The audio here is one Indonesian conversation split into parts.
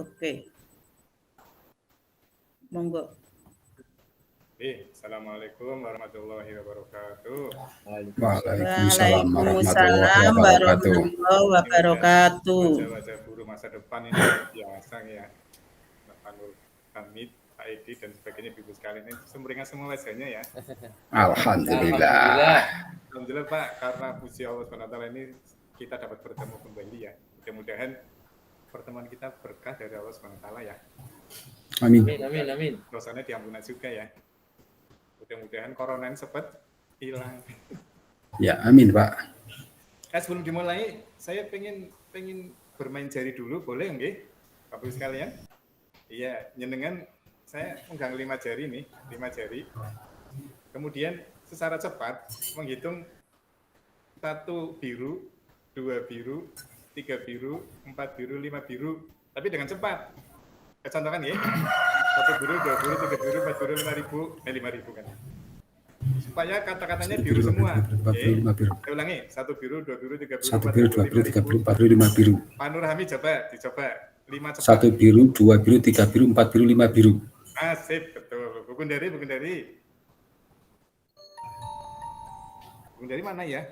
Oke. Monggo. Assalamualaikum warahmatullahi wabarakatuh. Waalaikumsalam Waalaikumsalam warahmatullahi wabarakatuh. Wajah-wajah guru masa depan ini biasa ya. Pak Panul Hamid, Pak Edi dan sebagainya, ibu sekalian ini sumringah semua wajahnya ya. Alhamdulillah. Alhamdulillah Pak, karena puji Allah SWT ini kita dapat bertemu kembali ya. Mudah-mudahan pertemuan kita berkah dari Allah SWT ya. Amin. Amin. Dosanya diampuni juga ya. Mudah-mudahan corona cepat hilang. Ya, amin Pak. Sebelum dimulai, saya pengen bermain jari dulu, boleh nggih, Bapak sekalian? Iya, nyenengan saya menggang 5 jari nih, 5 jari. Kemudian secara cepat menghitung 1 biru, 2 biru, 3 biru, 4 biru, 5 biru, tapi dengan cepat. Contohkan ya, 1 biru, 2 biru, 3 biru, 4 biru, 5.000 kan. Supaya kata-katanya biru semua. Saya ulangi, 1 biru, 2 biru, 3 biru, 1 biru, 2 biru, 3 biru, 4 biru, 5 biru. Pak Nur Hamid dicoba 5 cepat. 1 biru, 2 biru, 3 biru, 4 biru, 5 biru. Sip, betul. Bukun dari mana ya?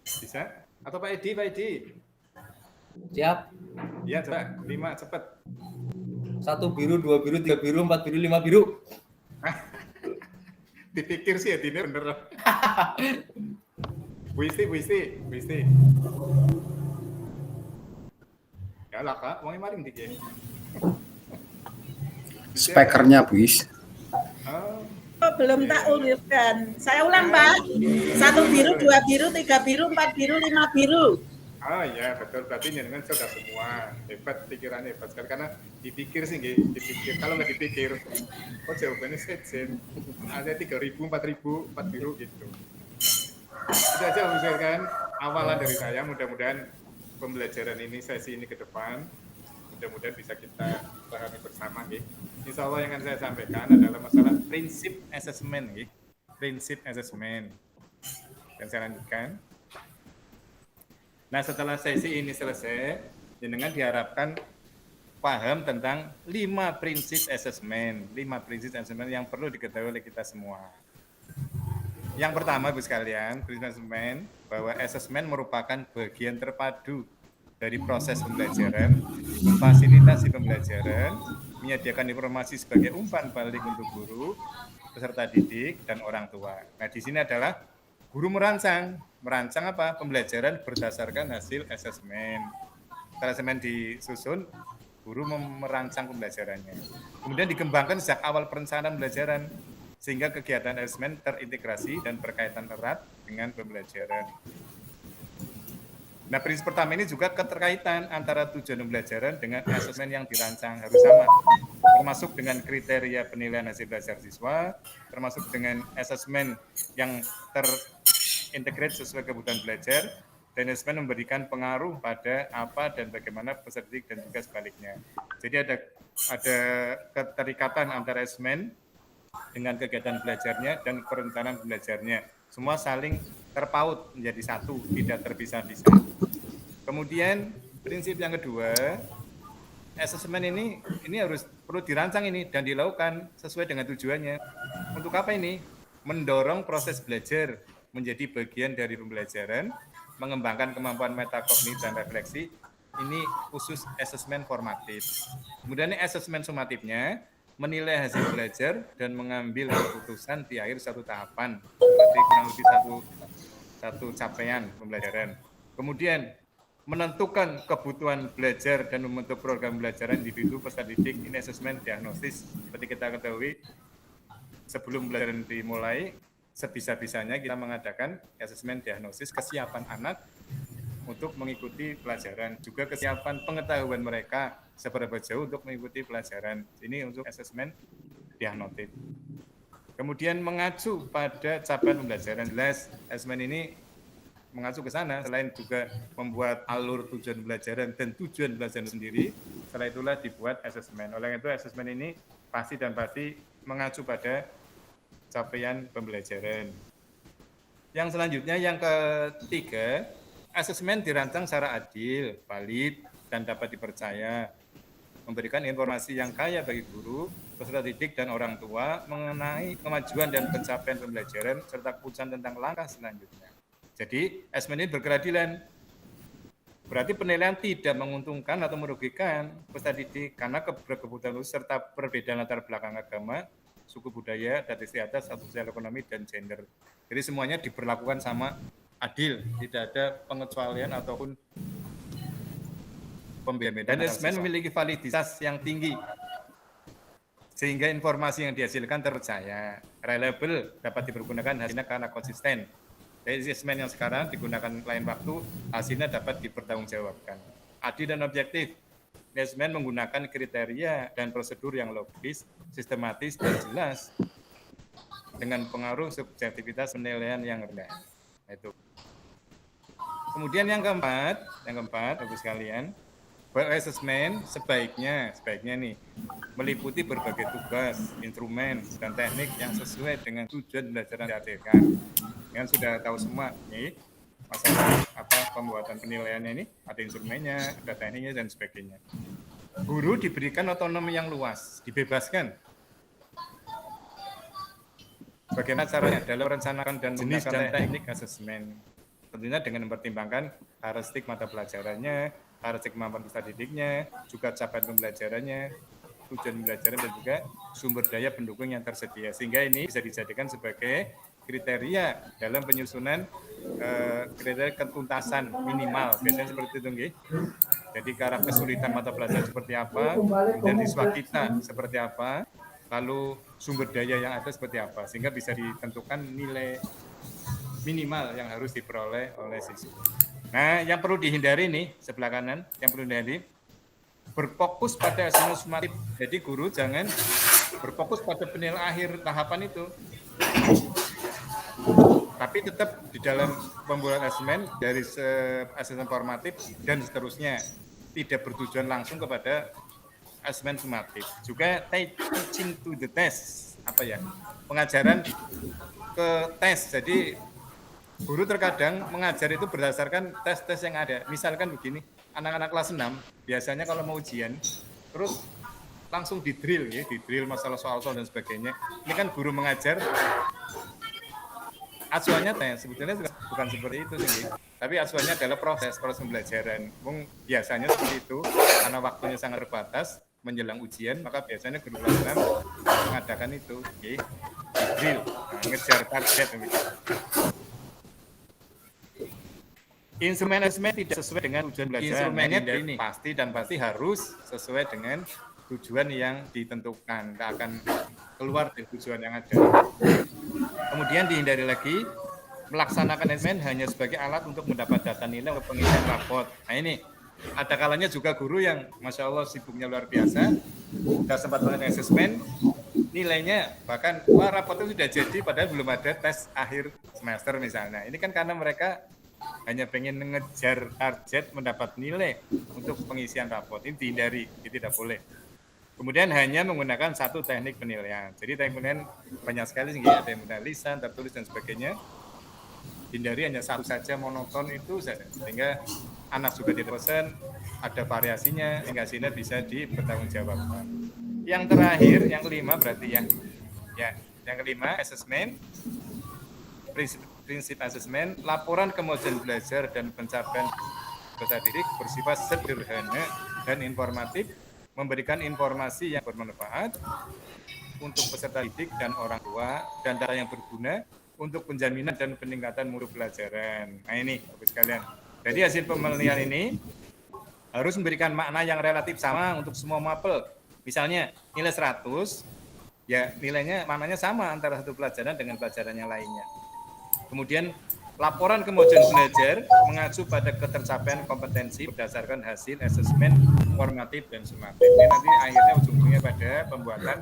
Bisa? Atau Pak Edi? Siap. Iya, coba 5 cepat. 1 biru, 2 biru, 3 biru, 4 biru, 5 biru. Dipikir sih ya, ini bener. Bu Isti. Ya lah Kak, mau maring dikit. Spekernya Bu Is. Belum tak ulirkan. Saya ulang Pak. 1 biru, 2 biru, 3 biru, 4 biru, 5 biru. Ya betul, berarti nyenengan sudah semua. Hebat, pikirannya hebat sekali, karena dipikir sih nggih, dipikir. Kalau nggak dipikir, jawabannya sejen. Ada 3.000, 4.000, 4 biru gitu. Itu aja misalkan awalan dari saya, mudah-mudahan pembelajaran ini, sesi ini ke depan, mudah-mudahan bisa kita pahami bersama nggih. Insya Allah yang akan saya sampaikan adalah masalah prinsip assessment nggih. Prinsip assessment. Dan saya lanjutkan. Nah, setelah sesi ini selesai, jenengan diharapkan paham tentang 5 prinsip assessment. 5 prinsip assessment yang perlu diketahui oleh kita semua. Yang pertama, Bu sekalian, prinsip assessment, bahwa assessment merupakan bagian terpadu dari proses pembelajaran, memfasilitasi pembelajaran, menyediakan informasi sebagai umpan balik untuk guru, peserta didik, dan orang tua. Nah, di sini adalah guru merancang apa? Pembelajaran berdasarkan hasil asesmen. Setelah asesmen disusun, guru merancang pembelajarannya. Kemudian dikembangkan sejak awal perencanaan pembelajaran, sehingga kegiatan asesmen terintegrasi dan berkaitan erat dengan pembelajaran. Nah, prinsip pertama ini juga keterkaitan antara tujuan pembelajaran dengan asesmen yang dirancang harus sama, termasuk dengan kriteria penilaian hasil belajar siswa, termasuk dengan asesmen yang terintegrasi sesuai kebutuhan belajar, dan asesmen memberikan pengaruh pada apa dan bagaimana peserta didik dan juga sebaliknya. Jadi ada keterikatan antara asesmen dengan kegiatan belajarnya dan perencanaan belajarnya. Semua saling terpaut menjadi satu, tidak terpisah-pisah. Kemudian prinsip yang kedua, asesmen ini perlu dirancang ini dan dilakukan sesuai dengan tujuannya. Untuk apa ini? Mendorong proses belajar menjadi bagian dari pembelajaran, mengembangkan kemampuan metakognitif dan refleksi. Ini khusus asesmen formatif. Kemudian asesmen sumatifnya menilai hasil belajar dan mengambil keputusan di akhir satu tahapan, berarti kurang lebih satu capaian pembelajaran. Kemudian menentukan kebutuhan belajar dan membentuk program pembelajaran individu peserta didik. Ini asesmen diagnostis. Seperti kita ketahui, sebelum pembelajaran dimulai, sebisa-bisanya kita mengadakan asesmen diagnosis kesiapan anak untuk mengikuti pelajaran, juga kesiapan pengetahuan mereka seberapa jauh untuk mengikuti pelajaran. Ini untuk asesmen diagnostik. Kemudian mengacu pada capaian pembelajaran. Jelas, asesmen ini mengacu ke sana, selain juga membuat alur tujuan pembelajaran dan tujuan pelajaran sendiri, setelah itulah dibuat asesmen. Oleh itu, asesmen ini pasti mengacu pada capaian pembelajaran. Yang selanjutnya, yang ketiga, Asesmen dirancang secara adil, valid, dan dapat dipercaya, memberikan informasi yang kaya bagi guru, peserta didik, dan orang tua mengenai kemajuan dan pencapaian pembelajaran, serta keputusan tentang langkah selanjutnya. Jadi, asesmen ini berkeadilan. Berarti penilaian tidak menguntungkan atau merugikan peserta didik karena kebutuhan khusus serta perbedaan latar belakang agama, suku budaya, status di atas, status sosial ekonomi, dan gender. Jadi semuanya diberlakukan sama adil, tidak ada pengecualian ataupun pembeda-beda. Dan asesmen memiliki validitas yang tinggi, sehingga informasi yang dihasilkan terpercaya, reliable, dapat dipergunakan hasilnya karena konsisten. Jadi asesmen yang sekarang digunakan lain waktu, hasilnya dapat dipertanggungjawabkan. Adil dan objektif. Asesmen menggunakan kriteria dan prosedur yang logis, sistematis, dan jelas, dengan pengaruh subjektivitas penilaian yang rendah. Itu. Kemudian yang keempat, Bapak sekalian, asesmen sebaiknya nih meliputi berbagai tugas, instrumen, dan teknik yang sesuai dengan tujuan belajar yang dihadirkan. Yang sudah tahu semua nih masalah pembuatan penilaiannya ini, ada instrumennya, ada tekniknya, dan sebagainya. Guru diberikan otonomi yang luas, dibebaskan. Bagaimana caranya dalam merencanakan dan jenis dan teknik asesmen? Tentunya dengan mempertimbangkan karakteristik mata pelajarannya, karakteristik kemampuan peserta didiknya, juga capaian pembelajarannya, tujuan pembelajaran, dan juga sumber daya pendukung yang tersedia. Sehingga ini bisa dijadikan sebagai kriteria dalam penyusunan kriteria ketuntasan minimal. Biasanya seperti itu, nggih. Jadi karena kesulitan mata pelajaran seperti apa, dan siswa kita seperti apa, lalu sumber daya yang ada seperti apa, sehingga bisa ditentukan nilai minimal yang harus diperoleh oleh siswa. Nah, yang perlu dihindari nih, sebelah kanan, yang perlu dihindari, berfokus pada asesmen sumatif. Jadi guru jangan berfokus pada penilaian akhir tahapan itu. Tapi tetap di dalam pembuatan asesmen dari asesmen formatif dan seterusnya, tidak bertujuan langsung kepada asesmen sumatif. Juga teaching to the test, pengajaran ke tes. Jadi guru terkadang mengajar itu berdasarkan tes-tes yang ada. Misalkan begini, anak-anak kelas 6 biasanya kalau mau ujian, terus langsung di-drill masalah soal-soal dan sebagainya. Ini kan guru mengajar, acuannya tes. Sebetulnya bukan seperti itu sih, tapi acuannya adalah proses pembelajaran. Biasanya seperti itu, karena waktunya sangat terbatas, menjelang ujian, maka biasanya guru kelas 6 mengadakan itu, di-drill, ngejar target. Instrumen asesmen tidak sesuai dengan tujuan belajar. Instrumennya ini pasti harus sesuai dengan tujuan yang ditentukan. Tidak akan keluar dari tujuan yang ada. Kemudian dihindari lagi melaksanakan asesmen hanya sebagai alat untuk mendapat data nilai untuk pengisian raport. Nah ini ada kalanya juga guru yang Masya Allah sibuknya luar biasa, sudah sempat melakukan asesmen, nilainya bahkan rapotnya sudah jadi padahal belum ada tes akhir semester misalnya. Ini kan karena mereka hanya pengen mengejar target mendapat nilai untuk pengisian raport. Ini dihindari, ini tidak boleh. Kemudian hanya menggunakan satu teknik penilaian. Jadi teknik penilaian banyak sekali, ada yang penilaian lisan, tertulis, dan sebagainya. Hindari hanya satu saja, monoton itu saja. Sehingga anak juga dipesan, ada variasinya, sehingga hasilnya bisa dipertanggungjawabkan. Yang terakhir, yang kelima berarti ya. Yang kelima, asesmen. Prinsip asesmen, laporan kemajuan belajar dan pencapaian peserta didik bersifat sederhana dan informatif, memberikan informasi yang bermanfaat untuk peserta didik dan orang tua, dan data yang berguna untuk penjaminan dan peningkatan mutu pelajaran. Nah ini, Bapak sekalian. Jadi hasil penilaian ini harus memberikan makna yang relatif sama untuk semua mapel. Misalnya nilai 100, ya nilainya maknanya sama antara satu pelajaran dengan pelajaran yang lainnya. Kemudian laporan kemajuan belajar mengacu pada ketercapaian kompetensi berdasarkan hasil asesmen formatif dan sumatif. Ini nanti akhirnya ujung-ujungnya pada pembuatan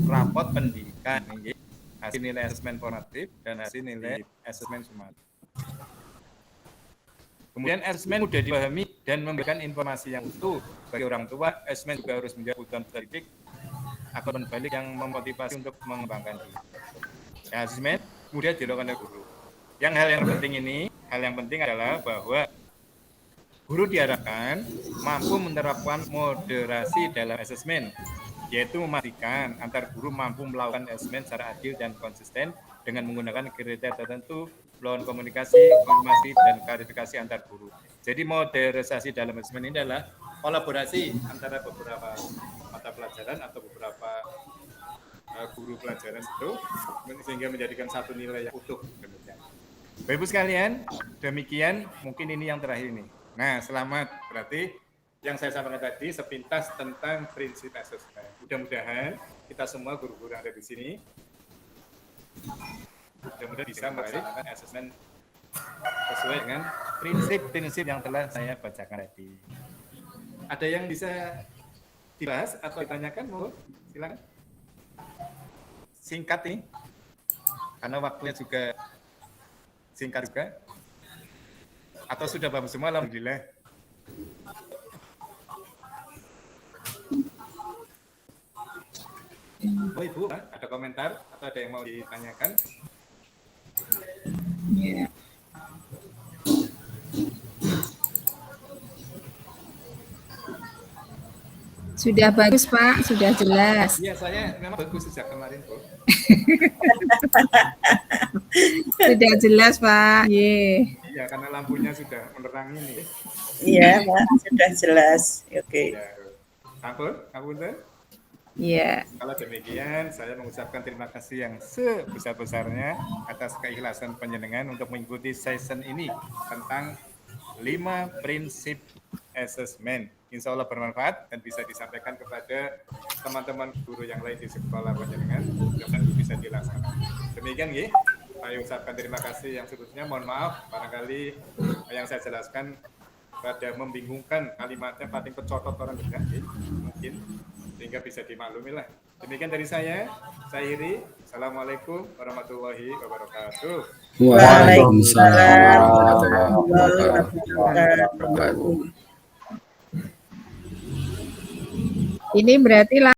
raport pendidikan, hasil nilai asesmen formatif dan hasil nilai asesmen sumatif. Kemudian asesmen mudah dipahami dan memberikan informasi yang utuh bagi orang tua. Asesmen juga harus menjadi kebutuhan peserta didik akan balik yang memotivasi untuk mengembangkan diri. Ya, asesmen mudah dilakukan oleh guru. hal yang penting adalah bahwa guru diharapkan mampu menerapkan moderasi dalam asesmen, yaitu memastikan antar guru mampu melakukan asesmen secara adil dan konsisten dengan menggunakan kriteria tertentu, melakukan komunikasi, konfirmasi, dan klarifikasi antar guru. Jadi moderasi dalam asesmen ini adalah kolaborasi antara beberapa mata pelajaran atau beberapa guru pelajaran itu sehingga menjadikan satu nilai yang utuh. Demikian. Bapak Ibu sekalian, demikian mungkin ini yang terakhir ini. Nah, selamat. Berarti yang saya sampaikan tadi sepintas tentang prinsip asesmen. Mudah-mudahan kita semua guru-guru yang ada di sini mudah-mudahan bisa melaksanakan asesmen sesuai dengan prinsip-prinsip yang telah saya bacakan tadi. Ada yang bisa dibahas atau ditanyakan? Mohon, silakan. Singkat ini, karena waktunya juga singkat juga. Atau sudah paham semua? Alhamdulillah. Oh Ibu, ada komentar atau ada yang mau ditanyakan? Ya. Sudah bagus Pak, sudah jelas. Iya, saya memang bagus sejak kemarin, Bu. Sudah jelas Pak. Iya, karena lampunya sudah menerangi nih. Iya, Pak, sudah jelas. Oke. Ya, ampun. Iya. Kalau demikian, saya mengucapkan terima kasih yang sebesar-besarnya atas keikhlasan panjenengan untuk mengikuti session ini tentang 5 prinsip asesmen. Insya Allah bermanfaat dan bisa disampaikan kepada teman-teman guru yang lain di sekolah panjenengan dan bisa dilaksanakan. Demikian ya, saya ucapkan terima kasih yang sebetulnya. Mohon maaf, barangkali yang saya jelaskan pada membingungkan, kalimatnya paling kecotot orang juga, ya, mungkin sehingga bisa dimaklumi lah. Demikian dari saya Iri. Assalamualaikum warahmatullahi wabarakatuh. Waalaikumsalam warahmatullahi wabarakatuh. Ini berarti